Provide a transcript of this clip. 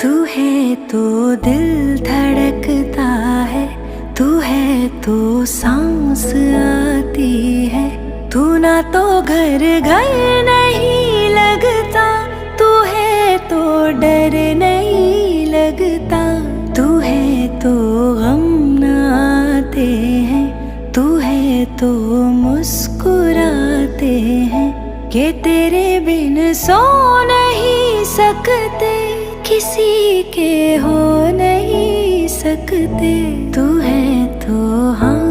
तू है तो दिल धड़कता है, तू है तो सांस आती है। तू ना तो घर घर नहीं लगता, तू है तो डर नहीं लगता। तू है तो गम न आते हैं, तू है तो मुस्कुराते हैं। कि तेरे बिन सो नहीं सकते, किसी के हो नहीं सकते। तू है तो हाँ